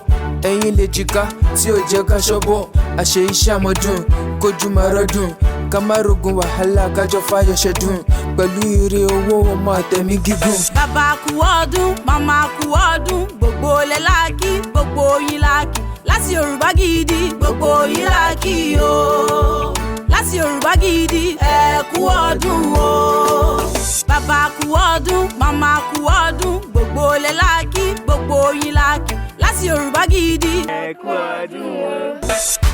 ẹ̀yin lè jìká tí ò jẹ́ ká ṣọ́bọ̀ àṣẹ iṣẹ́ àmọ́dún kojú máa rọ́dún ká má rogun wàhálà kájọ fáyọṣẹ dùn pẹ̀lú ire owó ọmọ àtẹ̀mí gígùn. bàbá kú ọdún màmá kú ọdún gbogbo ilé láàkì gbogbo yín láàkì láti Yorùbá Gidi gbogbo yín láàkì o láti Yorùbá Gidi ẹ kú ọdún o. bàbá kú ọdún màmá kú ọdún gbogbo ilé láàkì gbogbo yín láàkì láti Yorùbá Gidi ẹ kú ọdún o.